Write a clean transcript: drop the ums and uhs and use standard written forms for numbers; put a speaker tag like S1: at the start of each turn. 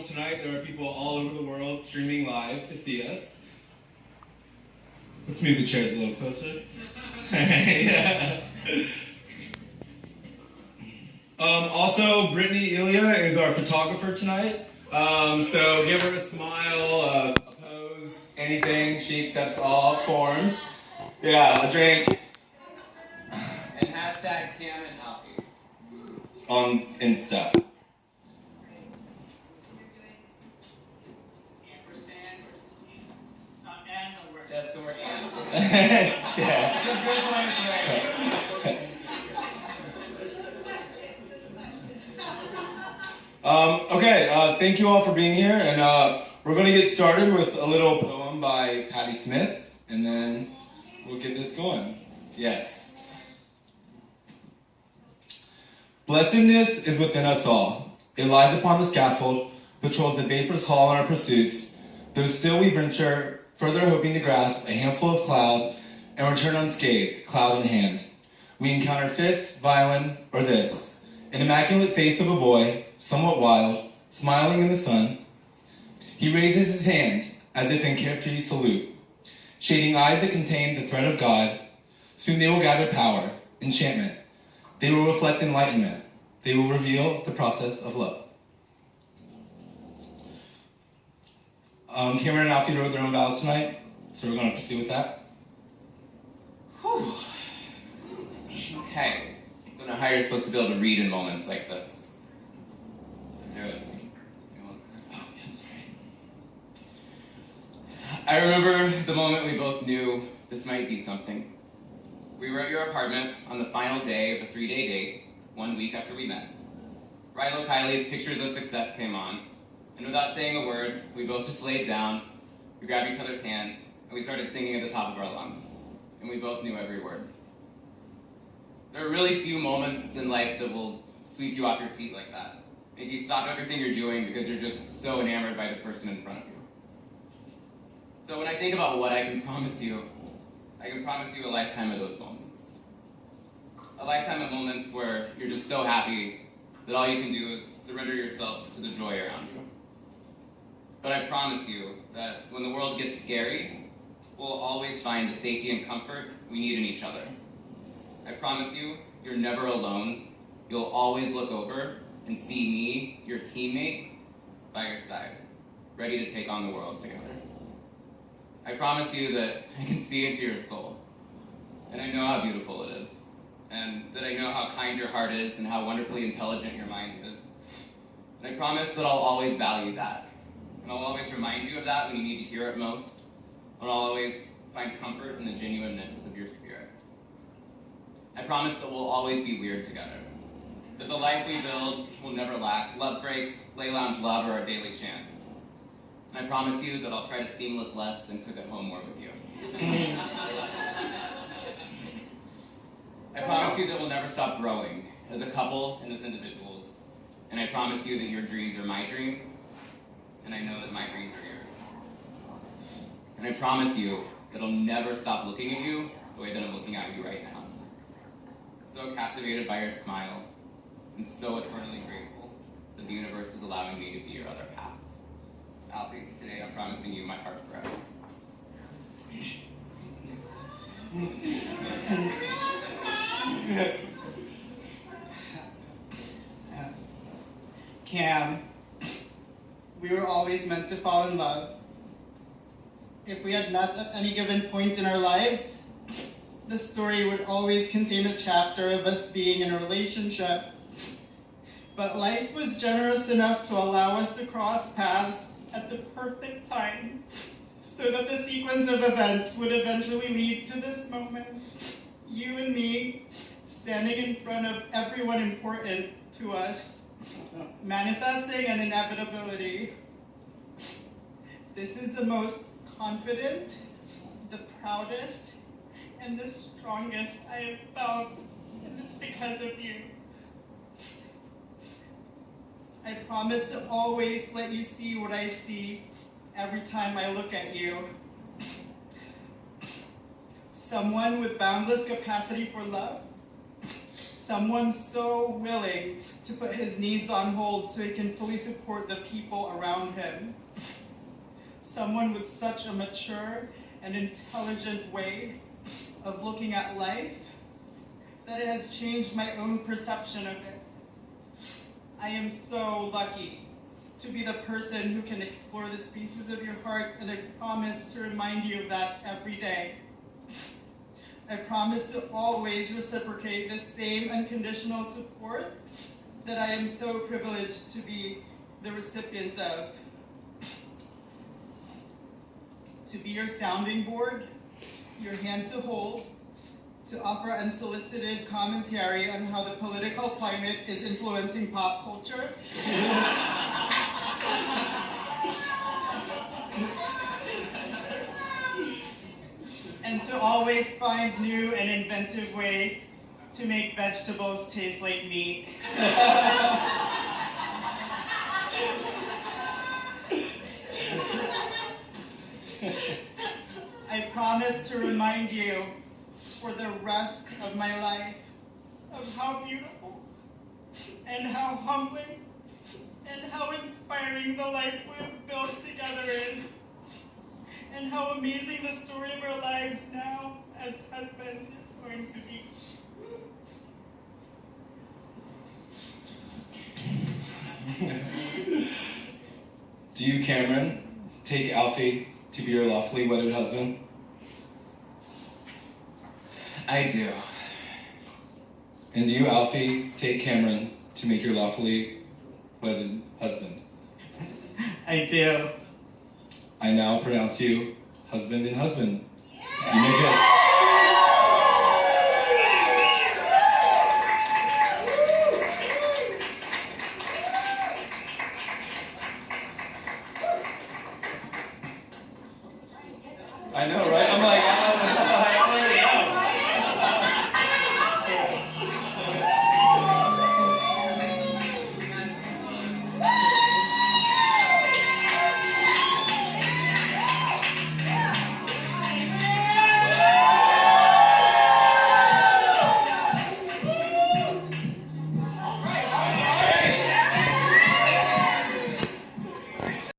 S1: phenomenal tonight. There are people all over the world streaming live to see us. Let's move the chairs a little closer. Yeah. Also, Brittany Ilya is our photographer tonight. So give her a smile, a pose, anything. She accepts all forms. Yeah, a drink.
S2: And hashtag Cam and Alfie.
S1: On Insta.
S2: Just the word and.
S1: Yeah. Okay, thank you all for being here, and we're going to get started with a little poem by Patti Smith, and then we'll get this going. Yes. Blessedness is within us all. It lies upon the scaffold, patrols the vapor's hall in our pursuits, though still we venture further hoping to grasp a handful of cloud and return unscathed, cloud in hand. We encounter fist, violin, or this, an immaculate face of a boy, somewhat wild, smiling in the sun. He raises his hand as if in carefree salute, shading eyes that contain the thread of God. Soon they will gather power, enchantment. They will reflect enlightenment. They will reveal the process of love. Cameron and Alfie wrote their own vows tonight, so we're going to proceed with that.
S2: Whew. Okay. Don't know how you're supposed to be able to read in moments like this. Bear with me. Oh, yeah, sorry. I remember the moment we both knew this might be something. We were at your apartment on the final day of a 3-day date, 1 week after we met. Rilo Kiley's Pictures of Success came on. And without saying a word, we both just laid down, we grabbed each other's hands, and we started singing at the top of our lungs. And we both knew every word. There are really few moments in life that will sweep you off your feet like that. Make you stop everything you're doing because you're just so enamored by the person in front of you. So when I think about what I can promise you a lifetime of those moments. A lifetime of moments where you're just so happy that all you can do is surrender yourself to the joy around you. But I promise you that when the world gets scary, we'll always find the safety and comfort we need in each other. I promise you, you're never alone. You'll always look over and see me, your teammate, by your side, ready to take on the world together. I promise you that I can see into your soul, and I know how beautiful it is, and that I know how kind your heart is and how wonderfully intelligent your mind is. And I promise that I'll always value that. And I'll always remind you of that when you need to hear it most. And I'll always find comfort in the genuineness of your spirit. I promise that we'll always be weird together. That the life we build will never lack love breaks, play lounge love, or our daily chance. And I promise you that I'll try to seamless less and cook at home more with you. I promise you that we'll never stop growing as a couple and as individuals. And I promise you that your dreams are my dreams, and I know that my dreams are yours. And I promise you that I'll never stop looking at you the way that I'm looking at you right now. So captivated by your smile, and so eternally grateful that the universe is allowing me to be your other half. Alfie, today I'm promising you my heart forever.
S3: Cam, we were always meant to fall in love. If we had met at any given point in our lives, the story would always contain a chapter of us being in a relationship. But life was generous enough to allow us to cross paths at the perfect time, so that the sequence of events would eventually lead to this moment. You and me, standing in front of everyone important to us, manifesting an inevitability. This is the most confident, the proudest, and the strongest I have felt, and it's because of you. I promise to always let you see what I see every time I look at you. Someone with boundless capacity for love. Someone so willing to put his needs on hold so he can fully support the people around him. Someone with such a mature and intelligent way of looking at life that it has changed my own perception of it. I am so lucky to be the person who can explore the spaces of your heart, and I promise to remind you of that every day. I promise to always reciprocate the same unconditional support that I am so privileged to be the recipient of. To be your sounding board, your hand to hold, to offer unsolicited commentary on how the political climate is influencing pop culture. And to always find new and inventive ways to make vegetables taste like meat. I promise to remind you for the rest of my life of how beautiful and how humbling and how inspiring the life we have built together is, and how amazing the story of our lives now as husbands is going to be.
S1: Do you, Cameron, take Alfie to be your lawfully wedded husband?
S2: I do.
S1: And do you, Alfie, take Cameron to make your lawfully wedded husband?
S3: I do.
S1: I now pronounce you husband and husband. You may kiss. I know, right?